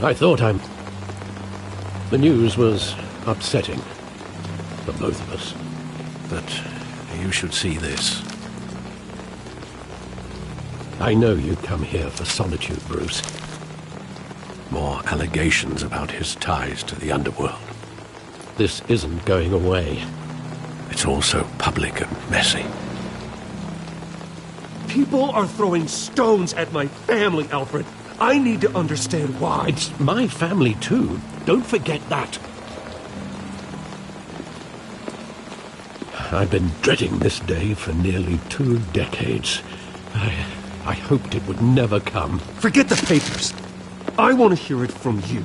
I thought The news was upsetting for both of us. But you should see this. I know you come here for solitude, Bruce. More allegations about his ties to the underworld. This isn't going away. It's also public and messy. People are throwing stones at my family, Alfred. I need to understand why. It's my family too. Don't forget that. I've been dreading this day for nearly 2 decades. I hoped it would never come. Forget the papers. I want to hear it from you.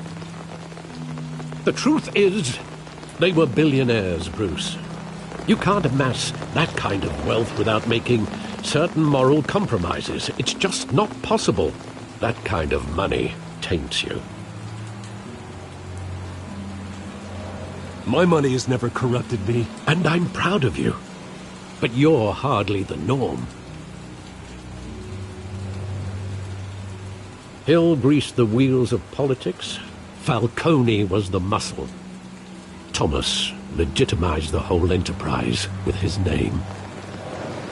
The truth is, they were billionaires, Bruce. You can't amass that kind of wealth without making certain moral compromises. It's just not possible. That kind of money taints you. My money has never corrupted me. And I'm proud of you. But you're hardly the norm. Hill greased the wheels of politics. Falcone was the muscle. Thomas legitimized the whole enterprise with his name.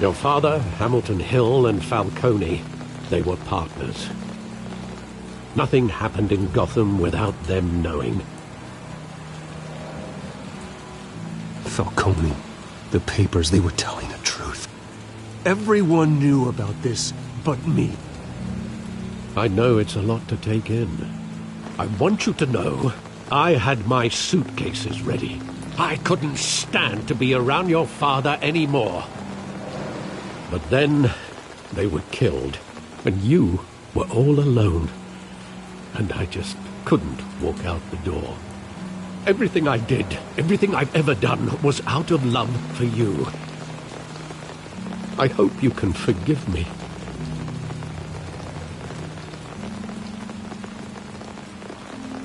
Your father, Hamilton Hill, and Falcone, they were partners. Nothing happened in Gotham without them knowing. Falcone, the papers, they were telling the truth. Everyone knew about this but me. I know it's a lot to take in. I want you to know I had my suitcases ready. I couldn't stand to be around your father anymore. But then they were killed, and you were all alone. And I just couldn't walk out the door. Everything I did, everything I've ever done, was out of love for you. I hope you can forgive me.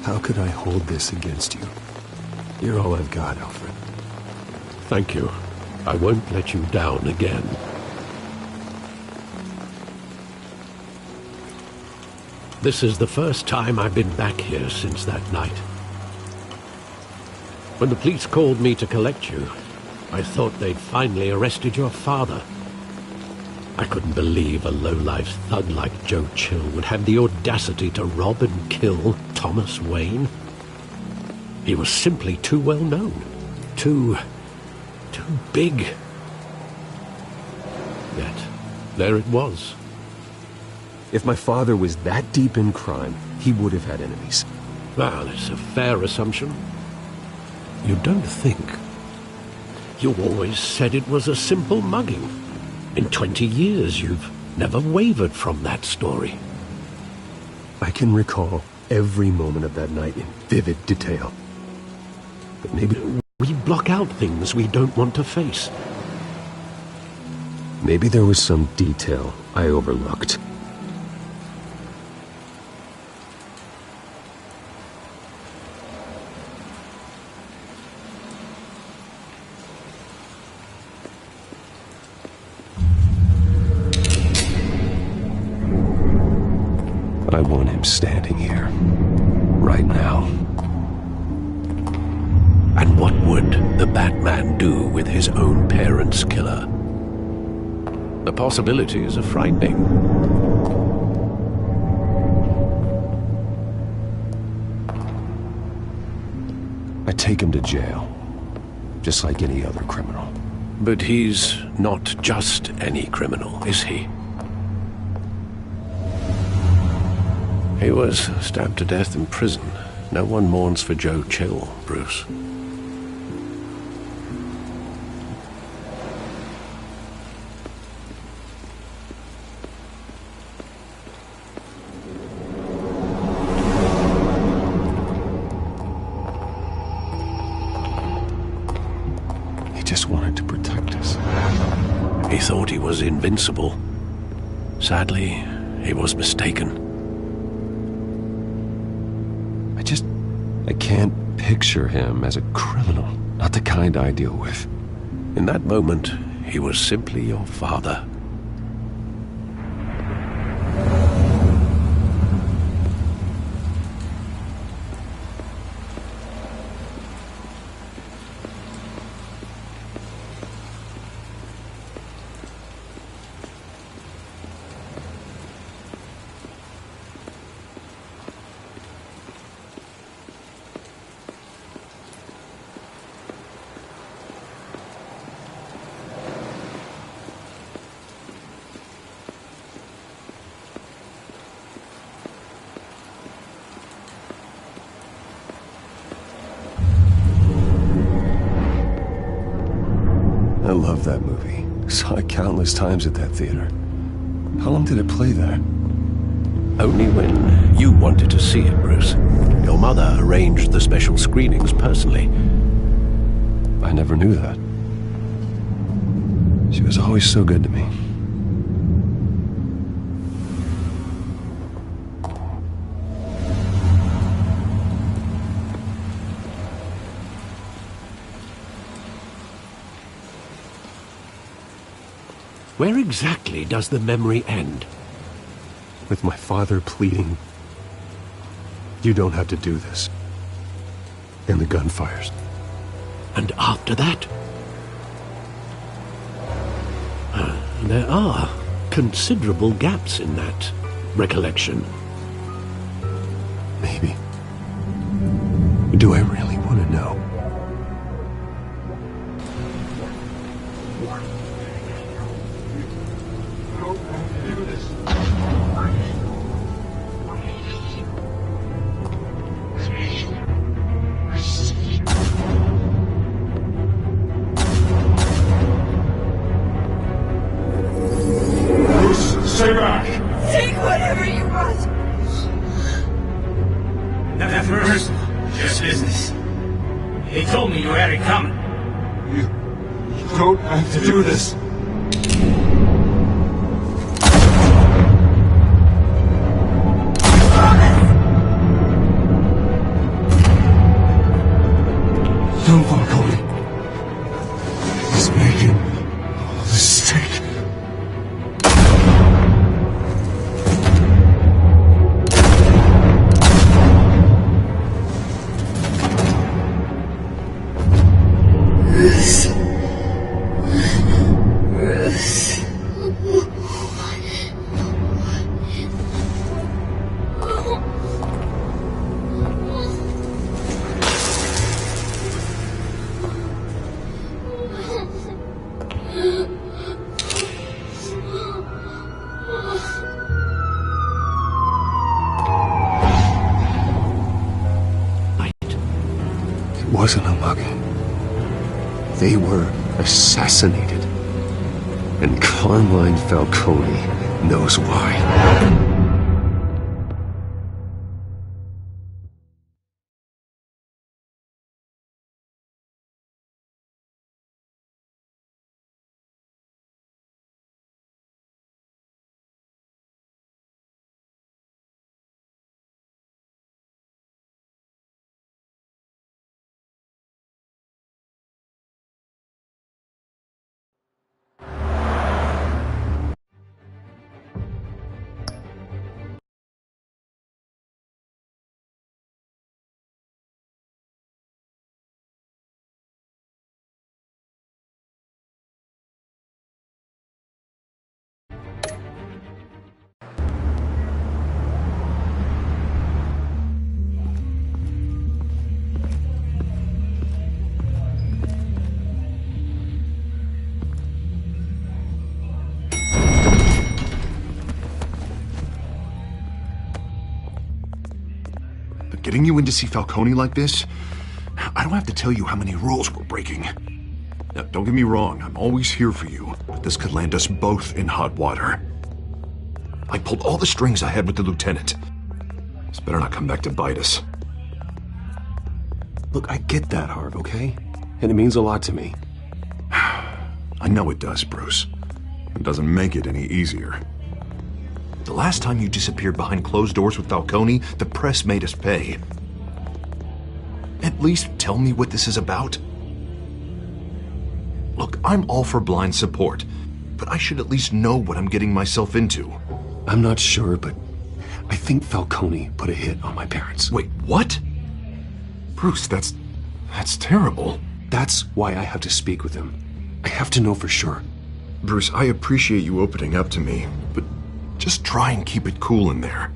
How could I hold this against you? You're all I've got, Alfred. Thank you. I won't let you down again. This is the first time I've been back here since that night. When the police called me to collect you, I thought they'd finally arrested your father. I couldn't believe a low-life thug like Joe Chill would have the audacity to rob and kill Thomas Wayne. He was simply too well known. Too big. Yet, there it was. If my father was that deep in crime, he would have had enemies. Well, it's a fair assumption. You don't think. You always said it was a simple mugging. In 20 years, you've never wavered from that story. I can recall every moment of that night in vivid detail. But maybe we block out things we don't want to face. Maybe there was some detail I overlooked. I want him standing here, right now. And what would the Batman do with his own parents' killer? The possibilities are frightening. I take him to jail, just like any other criminal. But he's not just any criminal, is he? He was stabbed to death in prison. No one mourns for Joe Chill, Bruce. He just wanted to protect us. He thought he was invincible. Sadly, he was mistaken. I can't picture him as a criminal, not the kind I deal with. In that moment, he was simply your father. I love that movie. Saw it countless times at that theater. How long did it play there? Only when you wanted to see it, Bruce. Your mother arranged the special screenings personally. I never knew that. She was always so good to me. Where exactly does the memory end? With my father pleading, "You don't have to do this." And the gunfires. And after that? There are considerable gaps in that recollection. Maybe. Do I really want to know? Stay back! Take whatever you want. Nothing personal, just business. He told me you had it coming. You don't have to do this. Don't walk away. He's making a mistake. It wasn't a mugging. They were assassinated. And Carmine Falcone knows why. Getting you in to see Falcone like this, I don't have to tell you how many rules we're breaking. Now, don't get me wrong, I'm always here for you, but this could land us both in hot water. I pulled all the strings I had with the lieutenant. This better not come back to bite us. Look, I get that, Harv, okay? And it means a lot to me. I know it does, Bruce. It doesn't make it any easier. The last time you disappeared behind closed doors with Falcone, the press made us pay. At least tell me what this is about. Look, I'm all for blind support, but I should at least know what I'm getting myself into. I'm not sure, but I think Falcone put a hit on my parents. Wait, what? Bruce, that's terrible. That's why I have to speak with him. I have to know for sure. Bruce, I appreciate you opening up to me, but just try and keep it cool in there.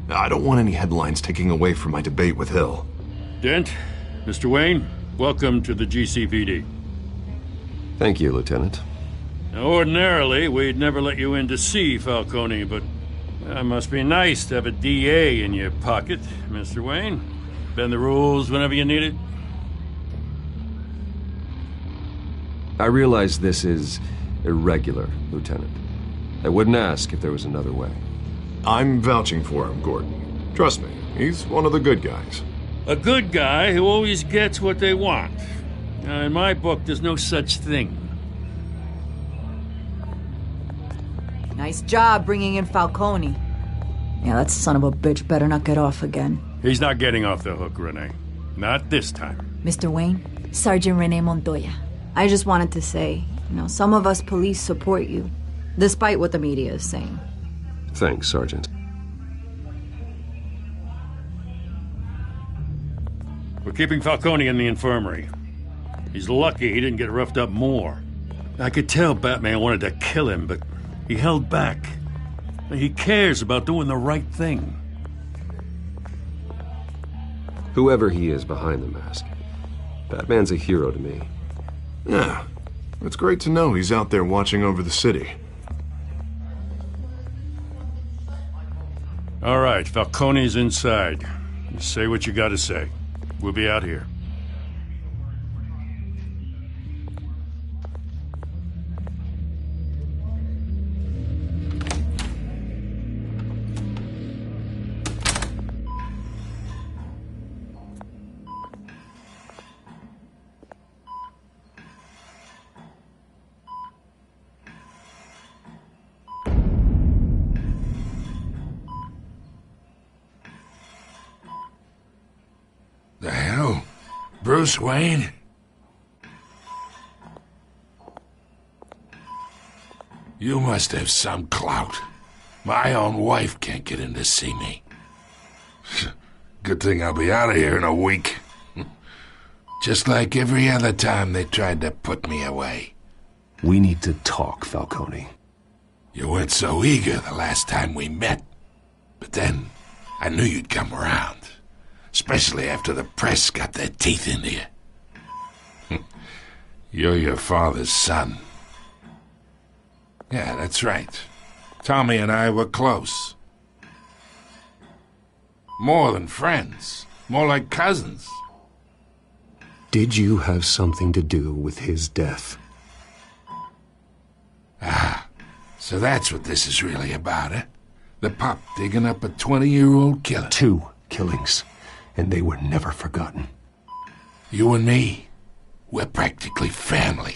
I don't want any headlines taking away from my debate with Hill. Dent, Mr. Wayne, welcome to the GCPD. Thank you, Lieutenant. Now, ordinarily, we'd never let you in to see Falcone, but it must be nice to have a DA in your pocket, Mr. Wayne. Bend the rules whenever you need it. I realize this is irregular, Lieutenant. I wouldn't ask if there was another way. I'm vouching for him, Gordon. Trust me, he's one of the good guys. A good guy who always gets what they want. Now, in my book, there's no such thing. Nice job bringing in Falcone. Yeah, that son of a bitch better not get off again. He's not getting off the hook, Renee. Not this time. Mr. Wayne, Sergeant Renee Montoya. I just wanted to say, some of us police support you, despite what the media is saying. Thanks, Sergeant. We're keeping Falcone in the infirmary. He's lucky he didn't get roughed up more. I could tell Batman wanted to kill him, but he held back. He cares about doing the right thing. Whoever he is behind the mask, Batman's a hero to me. Yeah, it's great to know he's out there watching over the city. All right, Falcone's inside. You say what you gotta say. We'll be out here. The hell? Bruce Wayne? You must have some clout. My own wife can't get in to see me. Good thing I'll be out of here in a week. Just like every other time they tried to put me away. We need to talk, Falcone. You weren't so eager the last time we met. But then, I knew you'd come around. Especially after the press got their teeth into you. You're your father's son. Yeah, that's right. Tommy and I were close. More than friends. More like cousins. Did you have something to do with his death? Ah, so that's what this is really about, eh? The pup digging up a 20-year-old killer. 2 killings, and they were never forgotten. You and me, we're practically family.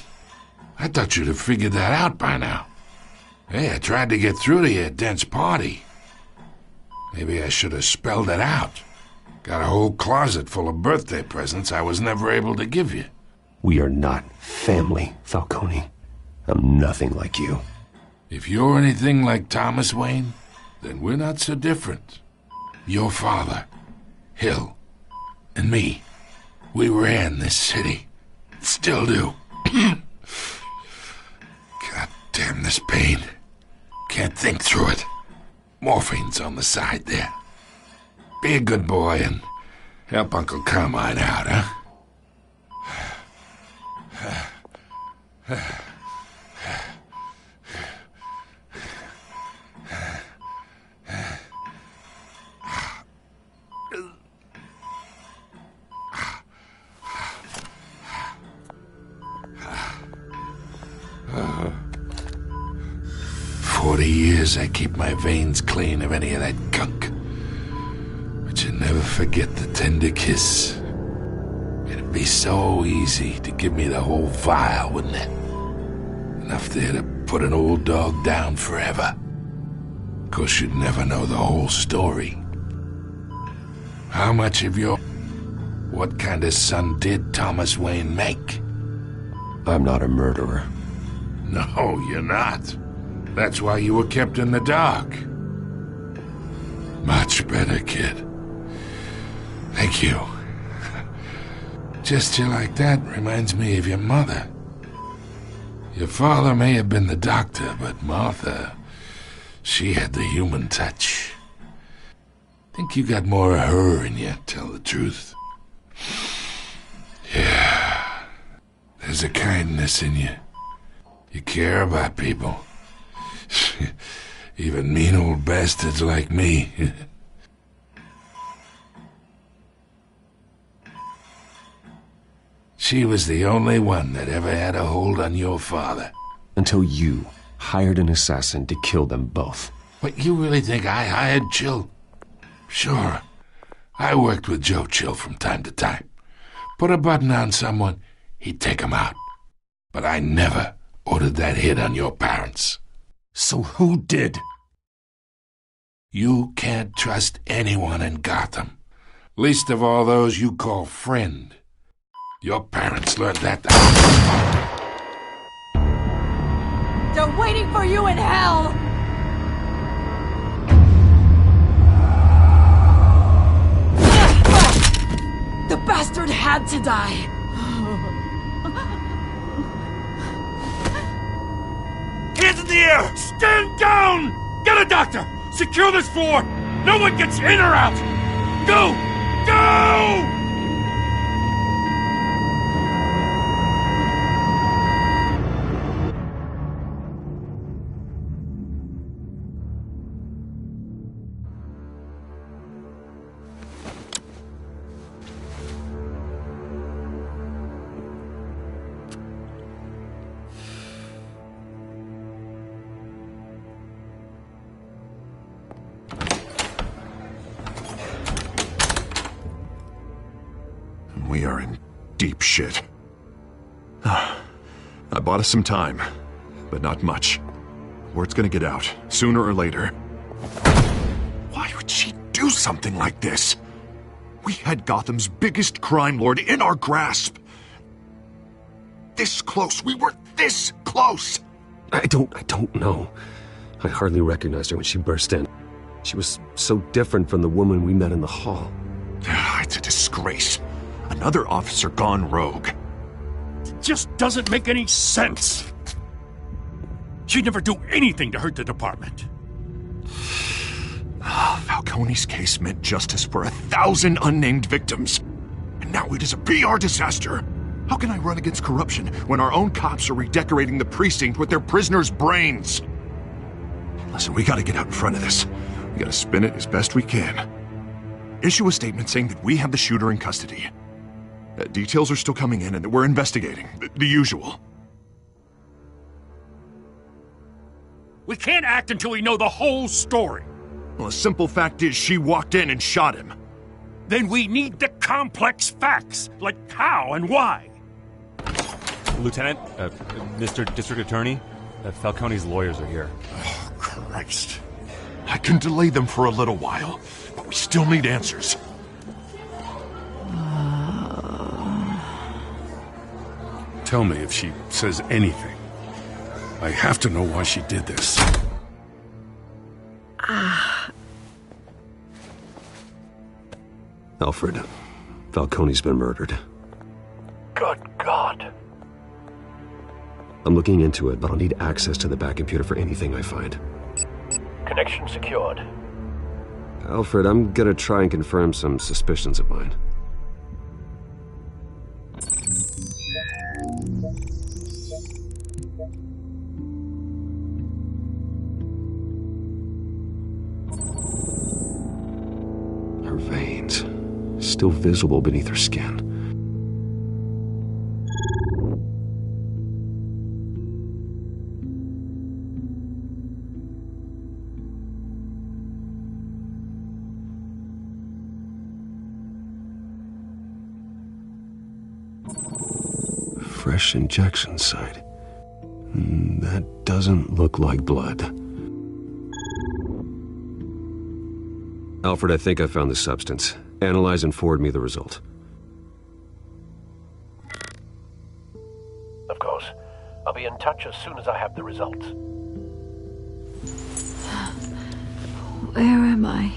I thought you'd have figured that out by now. Hey, I tried to get through to your dense party. Maybe I should have spelled it out. Got a whole closet full of birthday presents I was never able to give you. We are not family, Falcone. I'm nothing like you. If you're anything like Thomas Wayne, then we're not so different. Your father, Hill, and me, we ran this city. Still do. God damn this pain. Can't think through it. Morphine's on the side there. Be a good boy and help Uncle Carmine out, huh? 40 years I keep my veins clean of any of that gunk. But you never forget the tender kiss. It'd be so easy to give me the whole vial, wouldn't it? Enough there to put an old dog down forever. Of course, you'd never know the whole story. How much of your... What kind of son did Thomas Wayne make? I'm not a murderer. No, you're not. That's why you were kept in the dark. Much better, kid. Thank you. Gesture like that reminds me of your mother. Your father may have been the doctor, but Martha, she had the human touch. Think you got more of her in you, tell the truth. Yeah. There's a kindness in you. You care about people. Even mean old bastards like me. She was the only one that ever had a hold on your father. Until you hired an assassin to kill them both. What, you really think I hired Chill? Sure. I worked with Joe Chill from time to time. Put a button on someone, he'd take him out. But I never ordered that hit on your parents. So who did? You can't trust anyone in Gotham. Least of all those you call friend. Your parents learned that. They're waiting for you in hell! The bastard had to die! Hands in the air! Stand down! Get a doctor! Secure this floor! No one gets in or out! Go! Go! We are in deep shit. I bought us some time, but not much. Word's gonna get out, sooner or later. Why would she do something like this? We had Gotham's biggest crime lord in our grasp. This close. We were this close. I don't know. I hardly recognized her when she burst in. She was so different from the woman we met in the hall. It's a disgrace. Another officer gone rogue. It just doesn't make any sense. She'd never do anything to hurt the department. Falcone's case meant justice for 1,000 unnamed victims. And now it is a PR disaster. How can I run against corruption when our own cops are redecorating the precinct with their prisoners' brains? Listen, we gotta get out in front of this. We gotta spin it as best we can. Issue a statement saying that we have the shooter in custody. Details are still coming in and that we're investigating. The usual. We can't act until we know the whole story. Well, the simple fact is she walked in and shot him. Then we need the complex facts, like how and why. Lieutenant, Mr. District Attorney, Falcone's lawyers are here. Oh, Christ. I can delay them for a little while, but we still need answers. Tell me if she says anything. I have to know why she did this. Alfred, Falcone's been murdered. Good God. I'm looking into it, but I'll need access to the back computer for anything I find. Connection secured. Alfred, I'm gonna try and confirm some suspicions of mine. Her veins, still visible beneath her skin. Fresh injection site. That doesn't look like blood. Alfred, I think I found the substance. Analyze and forward me the result. Of course. I'll be in touch as soon as I have the results. Where am I?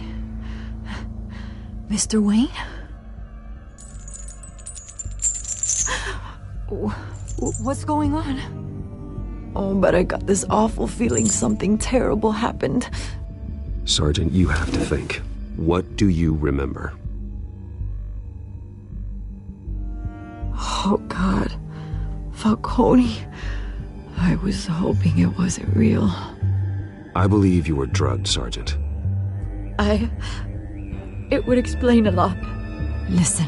Mr. Wayne? What's going on? Oh, but I got this awful feeling something terrible happened. Sergeant, you have to think. What do you remember? Oh, God. Falcone. I was hoping it wasn't real. I believe you were drugged, Sergeant. It would explain a lot. Listen,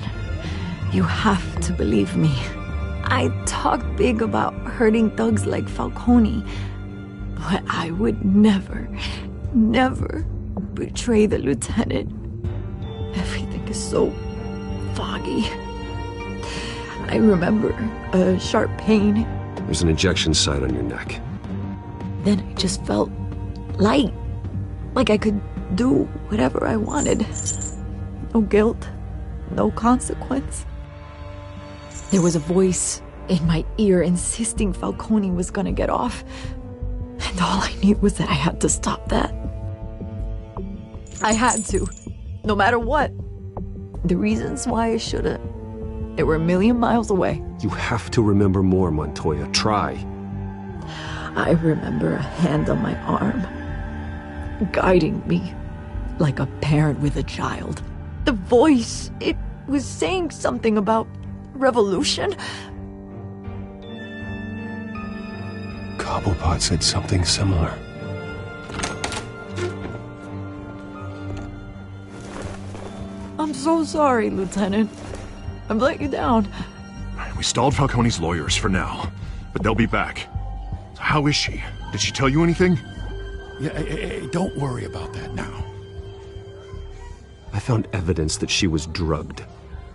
you have to believe me. I talk big about hurting thugs like Falcone, but I would never, never betray the lieutenant. Everything is so foggy. I remember a sharp pain. There's an injection site on your neck. Then I just felt light, like I could do whatever I wanted. No guilt, no consequence. There was a voice in my ear insisting Falcone was gonna get off. And all I knew was that I had to stop that. I had to, no matter what. The reasons why I shouldn't, they were a million miles away. You have to remember more, Montoya. Try. I remember a hand on my arm, guiding me like a parent with a child. The voice, it was saying something about revolution. Cobblepot said something similar. I'm so sorry, Lieutenant. I've let you down. We stalled Falcone's lawyers for now, but they'll be back. So how is she? Did she tell you anything? Yeah, hey, don't worry about that now. I found evidence that she was drugged.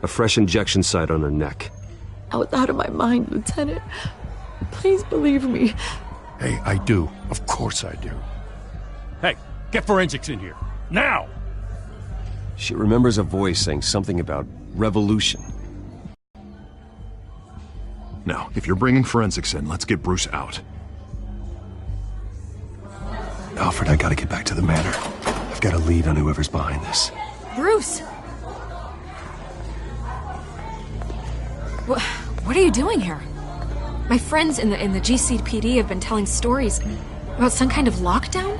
A fresh injection site on her neck. I was out of my mind, Lieutenant. Please believe me. Hey, I do. Of course I do. Hey, get forensics in here. Now! She remembers a voice saying something about revolution. Now, if you're bringing forensics in, let's get Bruce out. Alfred, I gotta get back to the manor. I've got a lead on whoever's behind this. Bruce! What are you doing here? My friends in the GCPD have been telling stories about some kind of lockdown?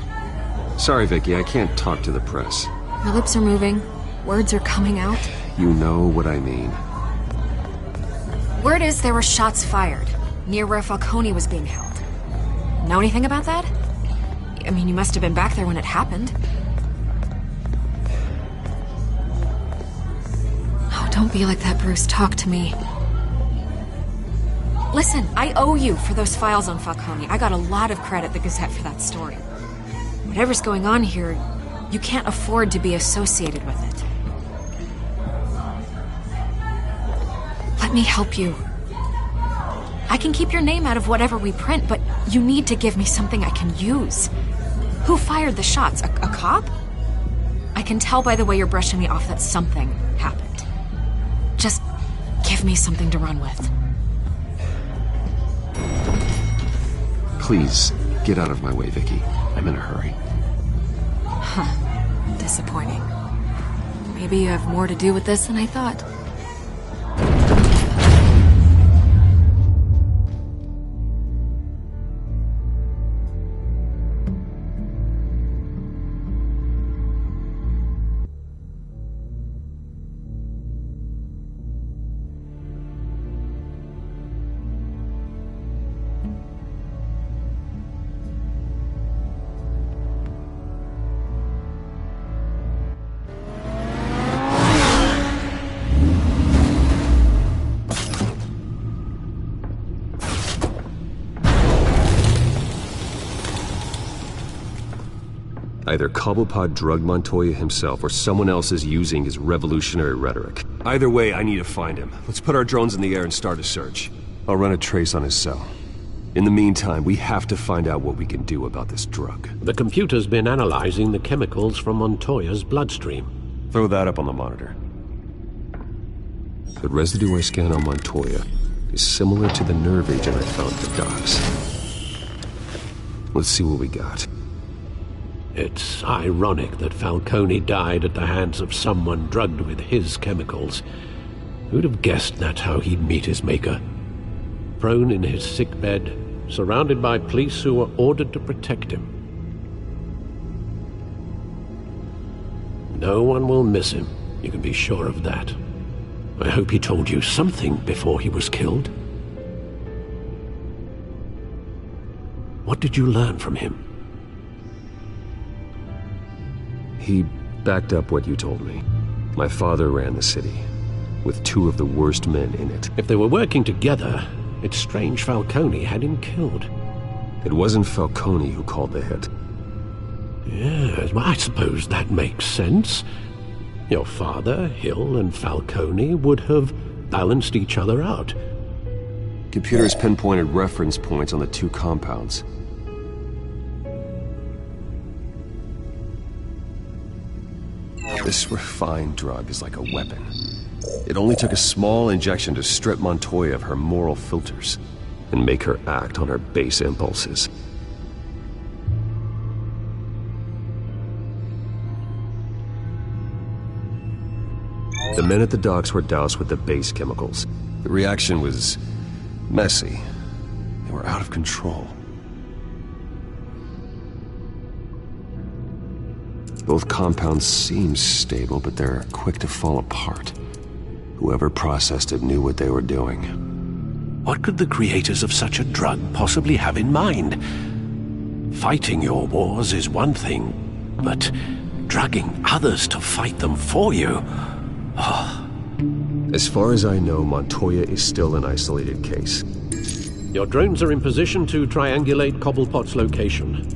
Sorry, Vicky, I can't talk to the press. My lips are moving. Words are coming out. You know what I mean. Word is there were shots fired near where Falcone was being held. Know anything about that? I mean, you must have been back there when it happened. Oh, don't be like that, Bruce. Talk to me. Listen, I owe you for those files on Falcone. I got a lot of credit at the Gazette for that story. Whatever's going on here, you can't afford to be associated with it. Let me help you. I can keep your name out of whatever we print, but you need to give me something I can use. Who fired the shots? A cop? I can tell by the way you're brushing me off that something happened. Just give me something to run with. Please, get out of my way, Vicky. I'm in a hurry. Huh. Disappointing. Maybe you have more to do with this than I thought. Either Cobblepot drugged Montoya himself, or someone else is using his revolutionary rhetoric. Either way, I need to find him. Let's put our drones in the air and start a search. I'll run a trace on his cell. In the meantime, we have to find out what we can do about this drug. The computer's been analyzing the chemicals from Montoya's bloodstream. Throw that up on the monitor. The residue I scanned on Montoya is similar to the nerve agent I found at the docks. Let's see what we got. It's ironic that Falcone died at the hands of someone drugged with his chemicals. Who'd have guessed that's how he'd meet his maker? Prone in his sickbed, surrounded by police who were ordered to protect him. No one will miss him, you can be sure of that. I hope he told you something before he was killed. What did you learn from him? He backed up what you told me. My father ran the city, with two of the worst men in it. If they were working together, It's strange Falcone had him killed. It wasn't Falcone who called the hit. Yes, well, I suppose that makes sense. Your father, Hill, and Falcone would have balanced each other out. Computers pinpointed reference points on the two compounds. This refined drug is like a weapon. It only took a small injection to strip Montoya of her moral filters and make her act on her base impulses. The men at the docks were doused with the base chemicals. The reaction was messy. They were out of control. Both compounds seem stable, but they're quick to fall apart. Whoever processed it knew what they were doing. What could the creators of such a drug possibly have in mind? Fighting your wars is one thing, but drugging others to fight them for you? Oh. As far as I know, Montoya is still an isolated case. Your drones are in position to triangulate Cobblepot's location.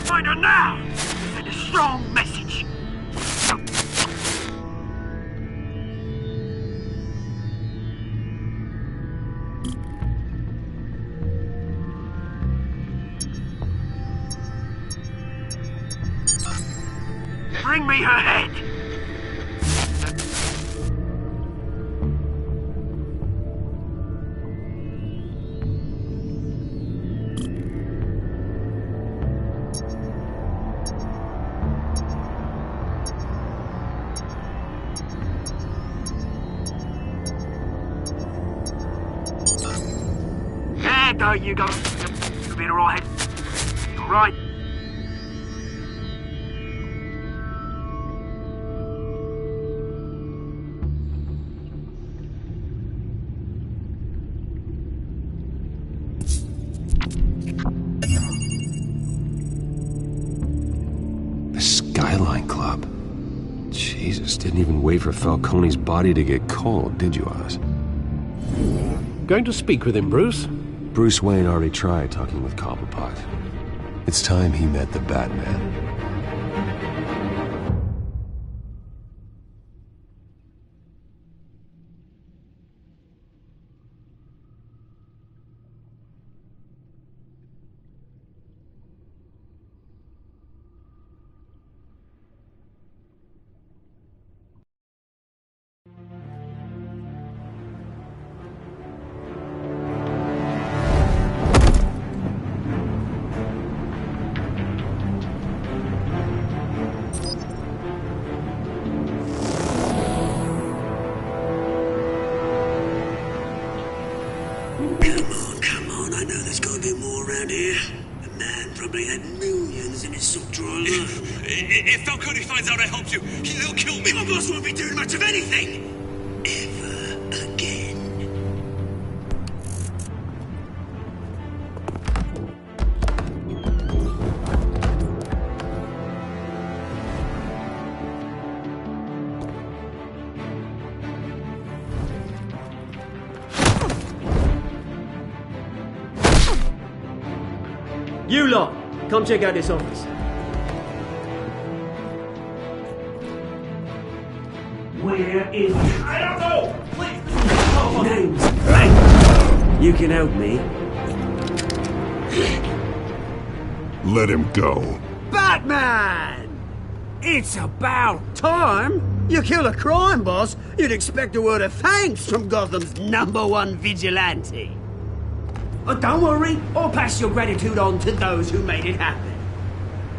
Find her now! Send a strong message! Bring me her head! There you go. You'll be alright. Alright. The Skyline Club. Jesus, didn't even wait for Falcone's body to get cold, did you, Oz? Going to speak with him, Bruce? Bruce Wayne already tried talking with Cobblepot. It's time he met the Batman. Come on, I know there's gotta be more around here. The man probably had millions in his sock drawer. If Falcone finds out I helped you, he'll kill me. My boss won't be doing much of anything. Ever again. You lot, come check out this office. Where is he? I don't know! Please! Names. Bang! You can help me. Let him go. Batman! It's about time! You kill a crime boss, you'd expect a word of thanks from Gotham's #1 vigilante. Oh, don't worry, I'll pass your gratitude on to those who made it happen.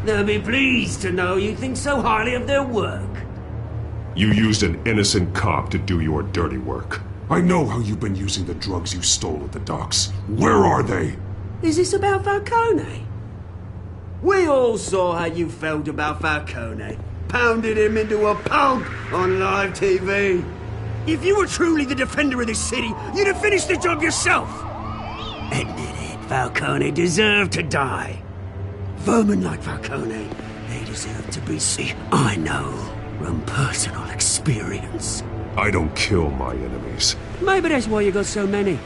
They'll be pleased to know you think so highly of their work. You used an innocent cop to do your dirty work. I know how you've been using the drugs you stole at the docks. Where are they? Is this about Falcone? We all saw how you felt about Falcone. Pounded him into a pulp on live TV. If you were truly the defender of this city, you'd have finished the job yourself. Admit it, Falcone deserved to die. Vermin like Falcone, they deserve to be seen. I know from personal experience. I don't kill my enemies. Maybe that's why you got so many.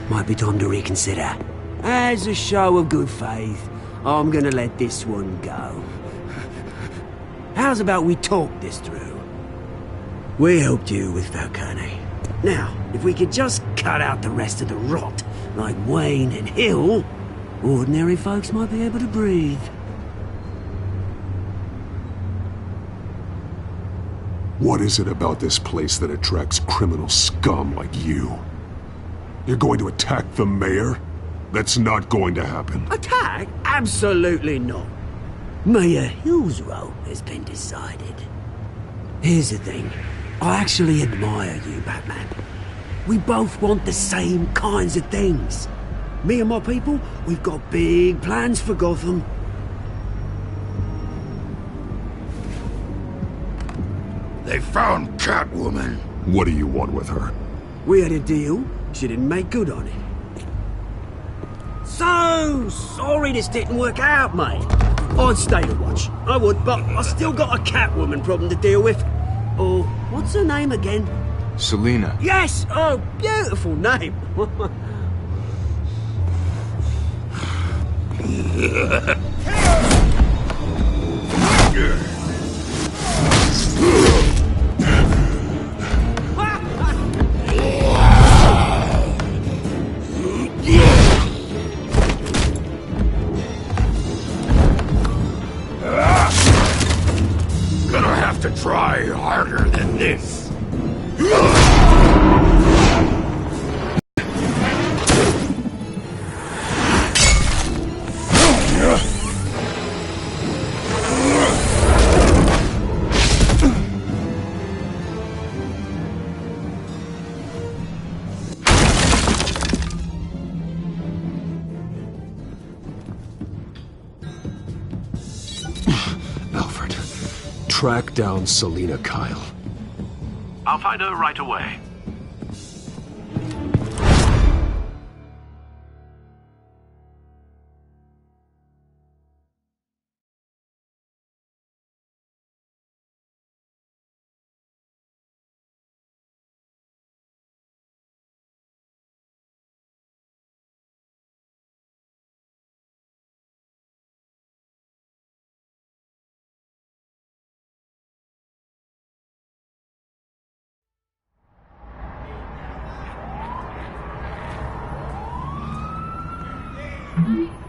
Might be time to reconsider. As a show of good faith, I'm gonna let this one go. How's about we talk this through? We helped you with Falcone. Now, if we could just cut out the rest of the rot, like Wayne and Hill, ordinary folks might be able to breathe. What is it about this place that attracts criminal scum like you? You're going to attack the mayor? That's not going to happen. Attack? Absolutely not. Mayor Hill's role has been decided. Here's the thing. I actually admire you, Batman. We both want the same kinds of things. Me and my people, we've got big plans for Gotham. They found Catwoman. What do you want with her? We had a deal. She didn't make good on it. So sorry this didn't work out, mate. I'd stay to watch. I would, but I still got a Catwoman problem to deal with. Oh, what's her name again? Selina. Yes! Oh, beautiful name. Gonna have to try harder than this. Alfred, track down Selina Kyle. I'll find her right away. Mm-hmm.